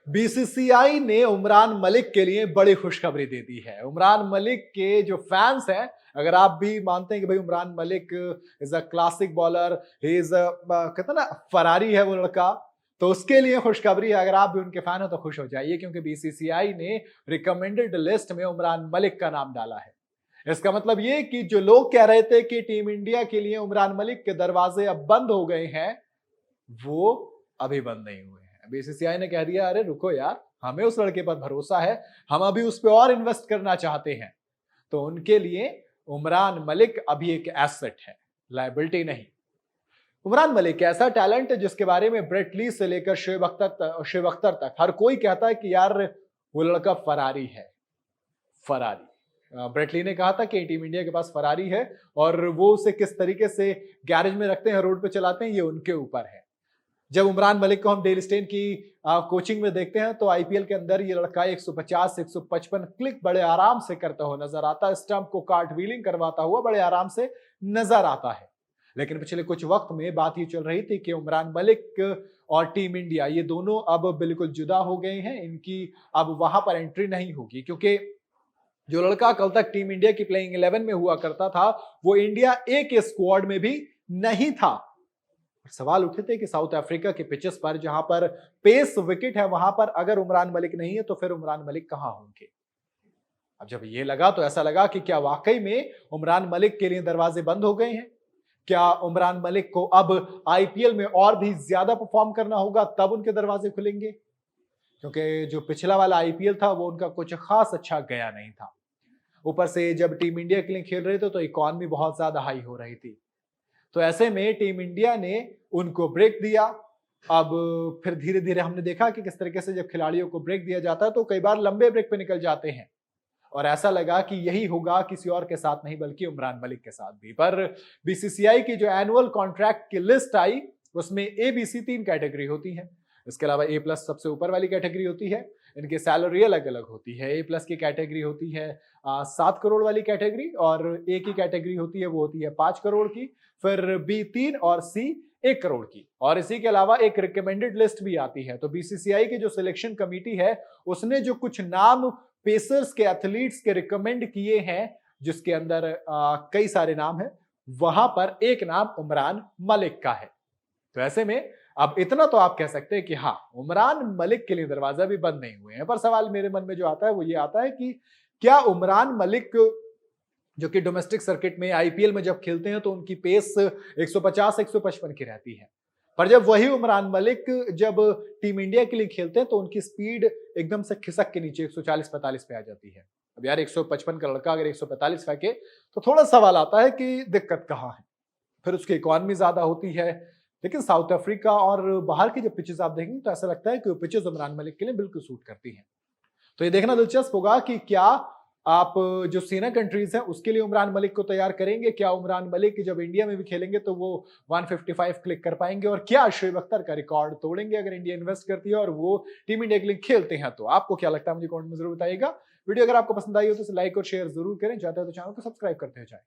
BCCI ने उमरान मलिक के लिए बड़ी खुशखबरी दे दी है। उमरान मलिक के जो फैंस हैं, अगर आप भी मानते हैं कि भाई Umran Malik is a classic bowler, he is कहते हैं ना फरारी है वो लड़का, तो उसके लिए खुशखबरी है। अगर आप भी उनके फैन हो तो खुश हो जाइए, क्योंकि बीसीसीआई ने रिकमेंडेड लिस्ट में उमरान मलिक का नाम डाला है। इसका मतलब ये कि जो लोग कह रहे थे कि टीम इंडिया के लिए उमरान मलिक के दरवाजे अब बंद हो गए हैं, वो अभी बंद नहीं हुए हैं। बीसीसीआई ने कह दिया, अरे रुको यार, हमें उस लड़के पर भरोसा है, हम अभी उस पर और इन्वेस्ट करना चाहते हैं। तो उनके लिए उमरान मलिक अभी एक एसेट है, लायबिलिटी नहीं। उमरान मलिक ऐसा टैलेंट है जिसके बारे में ब्रेट ली से लेकर शुएब अख्तर तक हर कोई कहता है कि यार वो लड़का फरारी है। फरारी ब्रेट ली ने कहा था कि टीम इंडिया के पास फरारी है, और वो उसे किस तरीके से गैरेज में रखते हैं, रोड पे चलाते हैं, ये उनके ऊपर है। जब उमरान मलिक को हम डेल स्टेन की कोचिंग में देखते हैं तो आईपीएल के अंदर ये लड़का 150 से 155 क्लिक बड़े आराम से करता हुआ नजर आता है, स्टंप को कार्ट व्हीलिंग करवाता हुआ बड़े आराम से नजर आता है। लेकिन पिछले कुछ वक्त में बात ये चल रही थी कि उमरान मलिक और टीम इंडिया ये दोनों अब बिल्कुल जुदा हो गए हैं, इनकी अब वहां पर एंट्री नहीं होगी, क्योंकि जो लड़का कल तक टीम इंडिया की प्लेइंग 11 में हुआ करता था वो इंडिया ए के स्क्वाड में भी नहीं था। सवाल उठे थे कि साउथ अफ्रीका के पिचेस पर जहां पर पेस विकेट है, वहां पर अगर उमरान मलिक नहीं है तो फिर उमरान मलिक कहां होंगे। अब जब ये लगा तो ऐसा लगा कि क्या वाकई में उमरान मलिक के लिए दरवाजे बंद हो गए हैं। क्या उमरान मलिक को अब आईपीएल में और भी ज्यादा परफॉर्म करना होगा तब उनके दरवाजे खुलेंगे, क्योंकि जो पिछला वाला आईपीएल था वो उनका कुछ खास अच्छा गया नहीं था। ऊपर से जब टीम इंडिया के लिए खेल रहे थे तो इकॉनमी बहुत ज्यादा हाई हो रही थी। तो ऐसे में टीम इंडिया ने उनको ब्रेक दिया। अब फिर धीरे धीरे हमने देखा कि किस तरीके से जब खिलाड़ियों को ब्रेक दिया जाता है तो कई बार लंबे ब्रेक पे निकल जाते हैं, और ऐसा लगा कि यही होगा किसी और के साथ नहीं बल्कि उमरान मलिक के साथ भी। पर बीसीसीआई की जो एनुअल कॉन्ट्रैक्ट की लिस्ट आई उसमें एबीसी 3 कैटेगरी होती है, इसके अलावा ए प्लस सबसे ऊपर वाली कैटेगरी होती है। इनकी सैलरी अलग अलग होती है। ए प्लस की कैटेगरी होती है 7 करोड़ वाली कैटेगरी, और ए की कैटेगरी होती है वो होती है 5 करोड़ की, फिर बी 3 और सी 1 करोड़ की, और इसी के अलावा एक रिकमेंडेड लिस्ट भी आती है। तो बीसीसीआई की जो सिलेक्शन कमेटी है उसने जो कुछ नाम पेसर्स के एथलीट्स के रिकमेंड किए हैं, जिसके अंदर कई सारे नाम हैं, वहां पर एक नाम उमरान मलिक का है। तो ऐसे में अब इतना तो आप कह सकते हैं कि हाँ, उमरान मलिक के लिए दरवाजा भी बंद नहीं हुए हैं। पर सवाल मेरे मन में जो आता है वो ये आता है कि क्या उमरान मलिक जो कि डोमेस्टिक सर्किट में आईपीएल में जब खेलते हैं तो उनकी पेस 150 155 की रहती है, पर जब वही उमरान मलिक जब टीम इंडिया के लिए खेलते हैं तो उनकी स्पीड एकदम से खिसक के नीचे 140-45 पे आ जाती है। अब यार 155 का लड़का अगर 145 फेंके तो थोड़ा सवाल आता है कि दिक्कत कहां है। फिर उसकी इकॉनमी ज्यादा होती है। लेकिन साउथ अफ्रीका और बाहर की जब पिचेस आप देखेंगे तो ऐसा लगता है कि वो पिचेस उमरान मलिक के लिए बिल्कुल सूट करती हैं। तो ये देखना दिलचस्प होगा कि क्या आप जो सीनियर कंट्रीज हैं उसके लिए उमरान मलिक को तैयार करेंगे। क्या उमरान मलिक जब इंडिया में भी खेलेंगे तो वो 155 क्लिक कर पाएंगे, और क्या शुएब अख्तर का रिकॉर्ड तोड़ेंगे अगर इंडिया इन्वेस्ट करती है और वो टीम इंडिया के लिए खेलते हैं। तो आपको क्या लगता है मुझे कमेंट में जरूर बताइएगा। वीडियो अगर आपको पसंद आई हो तो इसे लाइक और शेयर जरूर करें, चाहते हो तो चैनल को सब्सक्राइब करते हो जाए।